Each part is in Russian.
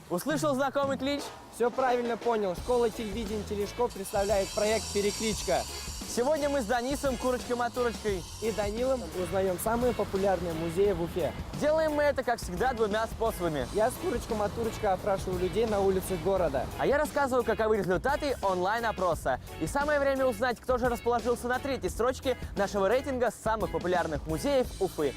Услышал знакомый клич? Все правильно понял. Школа телевидения Телешкоп представляет проект «Перекличка». Сегодня мы с Данисом, Курочкой-Матурочкой И Данилом узнаем самые популярные музеи в Уфе. делаем мы это, как всегда, двумя способами. Я с Курочкой-Матурочкой опрашиваю людей на улицах города. А я рассказываю, каковы результаты онлайн-опроса. И самое время узнать, кто же расположился на третьей строчке нашего рейтинга самых популярных музеев Уфы.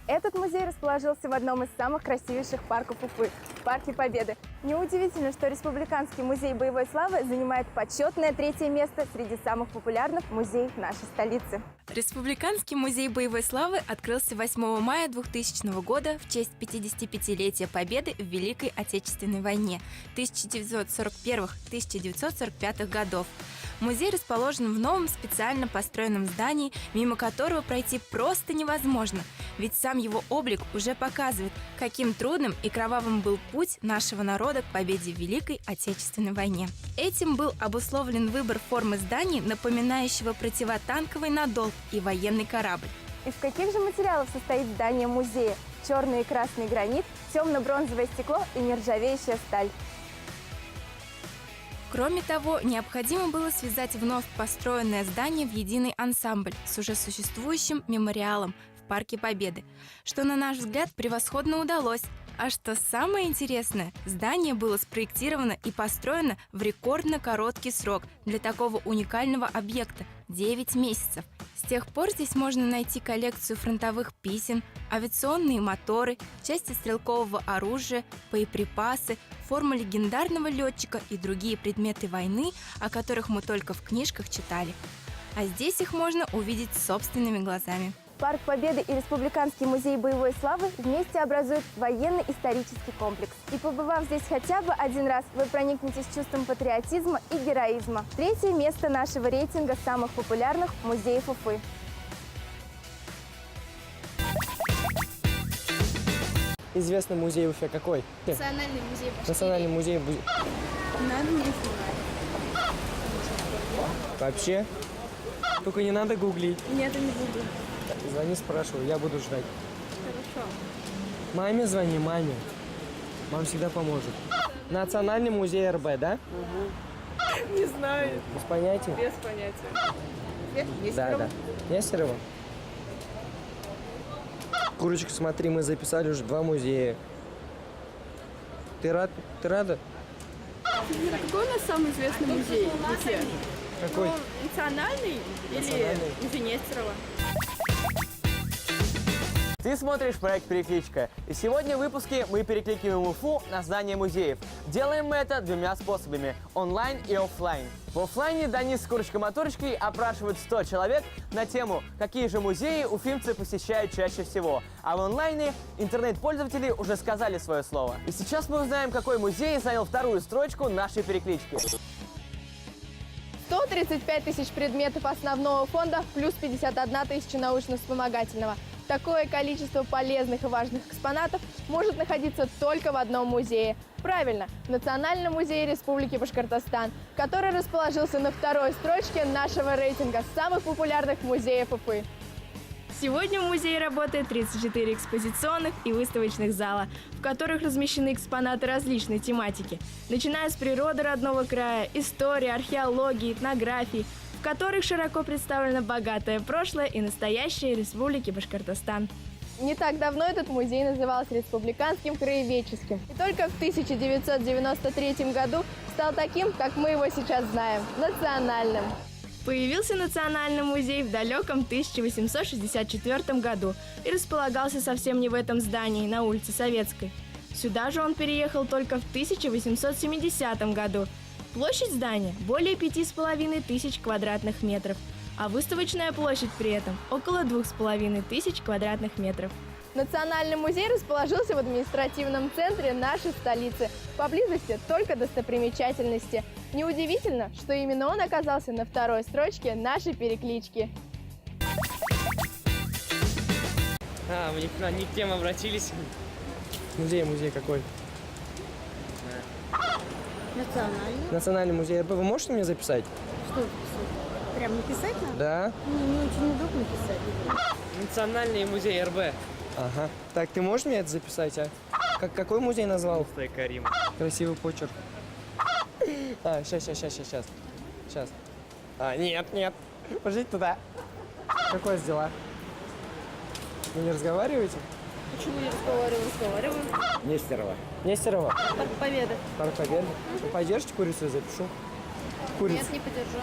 Этот музей расположился в одном из самых красивейших парков Уфы – Парке Победы. Неудивительно, что Республиканский музей боевой славы занимает почетное третье место среди самых популярных музеев нашей столицы. Республиканский музей боевой славы открылся 8 мая 2000 года в честь 55-летия Победы в Великой Отечественной войне 1941-1945 годов. Музей расположен в новом специально построенном здании, мимо которого пройти просто невозможно, ведь сам его облик уже показывает, каким трудным и кровавым был путь нашего народа к победе в Великой Отечественной войне. Этим был обусловлен выбор формы зданий, напоминающего противотанковый надол и военный корабль. Из каких же материалов состоит здание музея? Черный и красный гранит, темно-бронзовое стекло и нержавеющая сталь. Кроме того, необходимо было связать вновь построенное здание в единый ансамбль с уже существующим мемориалом в Парке Победы, что, на наш взгляд, превосходно удалось. А что самое интересное, здание было спроектировано и построено в рекордно короткий срок для такого уникального объекта – 9 месяцев. С тех пор здесь можно найти коллекцию фронтовых писем, авиационные моторы, части стрелкового оружия, боеприпасы, форма легендарного летчика и другие предметы войны, о которых мы только в книжках читали. А здесь их можно увидеть собственными глазами. Парк Победы и Республиканский музей боевой славы вместе образуют военно-исторический комплекс. И побывав здесь хотя бы один раз, вы проникнетесь чувством патриотизма и героизма. Третье место нашего рейтинга самых популярных музеев Уфы. Известный музей в Уфе какой? Национальный музей Башкирии. Национальный музей Надо не снимать. вообще? Только не надо гуглить. Нет, я не буду. Звони, спрашивай, я буду ждать. Хорошо. Маме звони, маме. Мама всегда поможет. Национальный музей РБ, да? Не знаю. Без понятия? Без понятия. Да, да. Нестерова? Курочка, смотри, мы записали уже 2 музея. Ты рад? Ты рада? Какой у нас самый известный музей в Уфе? Какой? Национальный или музей Нестерова? Ты смотришь проект «Перекличка». И сегодня в выпуске мы перекликиваем Уфу на здание музеев. Делаем мы это двумя способами – онлайн и офлайн. В офлайне Данис с Курочкой-Матурочкой опрашивают 100 человек на тему, какие же музеи уфимцы посещают чаще всего. А в онлайне интернет-пользователи уже сказали свое слово. И сейчас мы узнаем, какой музей занял вторую строчку нашей переклички. 135 тысяч предметов основного фонда плюс 51 тысяча научно-вспомогательного. Такое количество полезных и важных экспонатов может находиться только в одном музее. Правильно, в Национальном музее Республики Башкортостан, который расположился на второй строчке нашего рейтинга самых популярных музеев Уфы. Сегодня в музее работает 34 экспозиционных и выставочных зала, в которых размещены экспонаты различной тематики, начиная с природы родного края, истории, археологии, этнографии, в которых широко представлено богатое прошлое и настоящее Республики Башкортостан. Не так давно этот музей назывался Республиканским краеведческим. И только в 1993 году стал таким, как мы его сейчас знаем – национальным. Появился Национальный музей в далеком 1864 году и располагался совсем не в этом здании, на улице Советской. Сюда же он переехал только в 1870 году. Площадь здания более 5500 квадратных метров, а выставочная площадь при этом около 2500 квадратных метров. Национальный музей расположился в административном центре нашей столицы. Поблизости только достопримечательности. Неудивительно, что именно он оказался на второй строчке нашей переклички. Мы не к тем обратились. Музей какой? Национальный. Национальный музей РБ. Вы можете мне записать? Что писать? Прям написать надо? Да. Не очень удобно писать. Национальный музей РБ. Ага. Так, ты можешь мне это записать, а? Какой музей назвал? Толстая Карима. Красивый почерк. Сейчас. Нет. Пожалуйста, туда. Как у вас дела? Вы не разговариваете? Почему не разговариваю? Нестерова. Парк Победы. Парк Победы. Вы поддержите курицу, я запишу? Курицу. Нет, не подержу.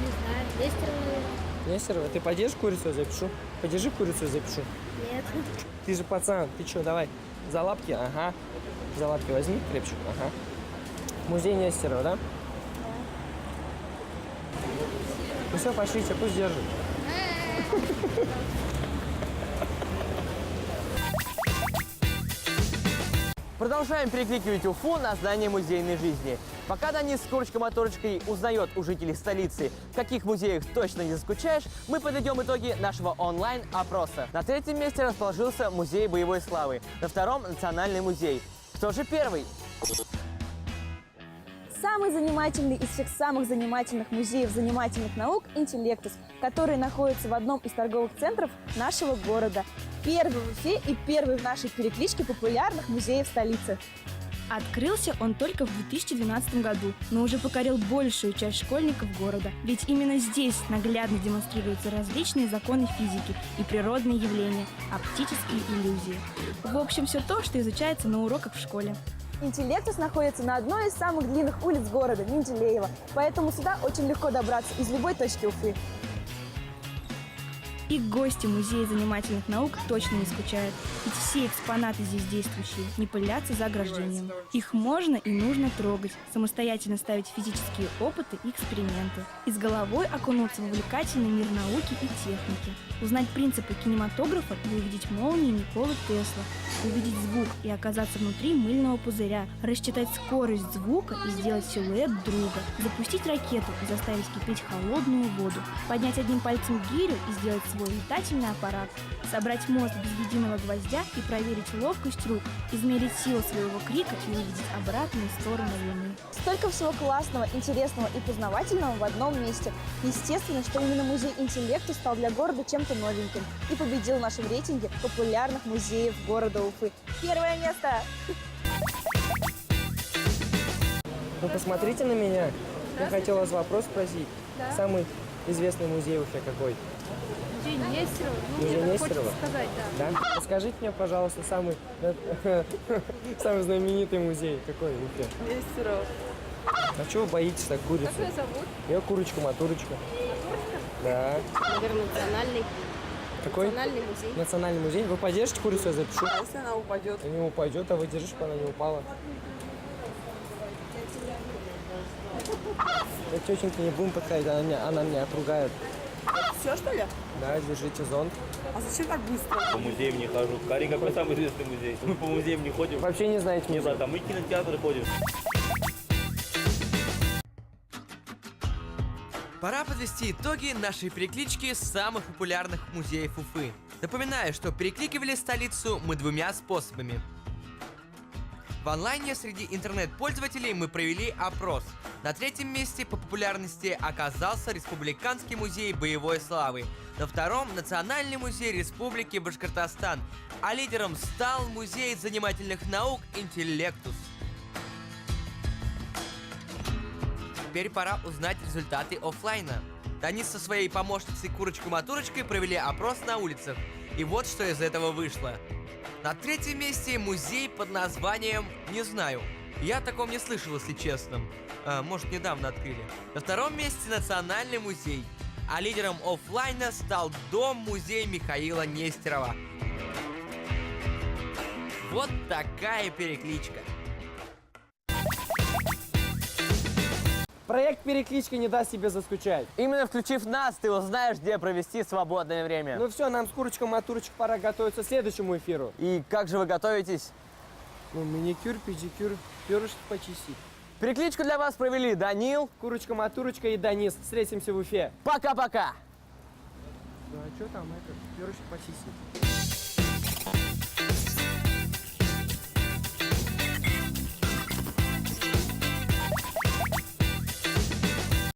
Не знаю. Нестерова. Нестерова, ты поддержишь курицу, я запишу? Подержи курицу, я запишу. Нет. Ты же пацан, ты что, давай. За лапки, ага. За лапки возьми крепче, ага. Музей Нестерова, да? Ну все, пошлите, пусть держит. Продолжаем перекликивать Уфу на здание музейной жизни. Пока Данис с курочкой-моторочкой узнает у жителей столицы, в каких музеях точно не заскучаешь, мы подведем итоги нашего онлайн-опроса. На третьем месте расположился музей боевой славы, на втором – Национальный музей. Кто же первый? Самый занимательный из всех самых занимательных музеев занимательных наук – «Интеллектус», который находится в одном из торговых центров нашего города. Первый в Уфе и первый в нашей перекличке популярных музеев столицы. Открылся он только в 2012 году, но уже покорил большую часть школьников города. Ведь именно здесь наглядно демонстрируются различные законы физики и природные явления, оптические иллюзии. В общем, все то, что изучается на уроках в школе. «Интеллектус» находится на одной из самых длинных улиц города – Менделеева, поэтому сюда очень легко добраться из любой точки Уфы. И гости Музея занимательных наук точно не скучают, ведь все экспонаты здесь действующие, не пылятся за ограждением. Их можно и нужно трогать, самостоятельно ставить физические опыты и эксперименты, и с головой окунуться в увлекательный мир науки и техники, узнать принципы кинематографа и увидеть молнии Николы Тесла, увидеть звук и оказаться внутри мыльного пузыря, рассчитать скорость звука и сделать силуэт друга, запустить ракету и заставить кипеть холодную воду, поднять одним пальцем гирю и сделать свой летательный аппарат, собрать мост без единого гвоздя и проверить ловкость рук, измерить силу своего крика и увидеть обратную сторону Луны. Столько всего классного, интересного и познавательного в одном месте. Естественно, что именно музей «Интеллектус» стал для города чем-то новеньким и победил в нашем рейтинге популярных музеев города Уфы. Первое место! Ну посмотрите на меня. Я хотел вас вопрос спросить. Да. Самый известный музей в Уфе какой? Музей Нестерова. Ну, Музей мне так Нестерова? хочется сказать, да. Да? Расскажите мне, пожалуйста, самый знаменитый музей какой в Уфе? Нестерова. А чего вы боитесь так курицу? Как ее зовут? Я курочка-матурочка. Да. Наверное, национальный. Какой? Национальный музей. Национальный музей. Вы поддержите курицу, я запишу. А если она упадет? Не упадет, а вы держишь, чтобы она не упала. Я тетенька не будем подходить, она меня отругает. Все, что ли? Да, держите зонт. А зачем так быстро? По музеям не хожу. Карин какой самый известный музей? Мы по музеям не ходим. Вообще не знаете Не музей? знаю, там мы в кинотеатры ходим. Пора подвести итоги нашей переклички самых популярных музеев Уфы. Напоминаю, что перекликивали столицу мы двумя способами. В онлайне среди интернет-пользователей мы провели опрос. На третьем месте по популярности оказался Республиканский музей боевой славы. На втором – Национальный музей Республики Башкортостан. А лидером стал Музей занимательных наук «Интеллектус». Теперь пора узнать результаты оффлайна. Данис со своей помощницей Курочкой-Матурочкой провели опрос на улицах. И вот что из этого вышло. На третьем месте музей под названием «Не знаю». Я о таком не слышал, если честно. Может, недавно открыли. На втором месте Национальный музей. А лидером оффлайна стал Дом-музей Михаила Нестерова. Вот такая перекличка. Проект «Перекличка» не даст тебе заскучать. Именно включив нас, ты узнаешь, где провести свободное время. Ну все, нам с Курочкой-Матурочкой пора готовиться к следующему эфиру. И как же вы готовитесь? Ну, маникюр, педикюр, перышки почистить. Перекличку для вас провели Данил. Курочка-Матурочка и Данис. Встретимся в Уфе. Пока-пока! Ну а что там, перышки почистить?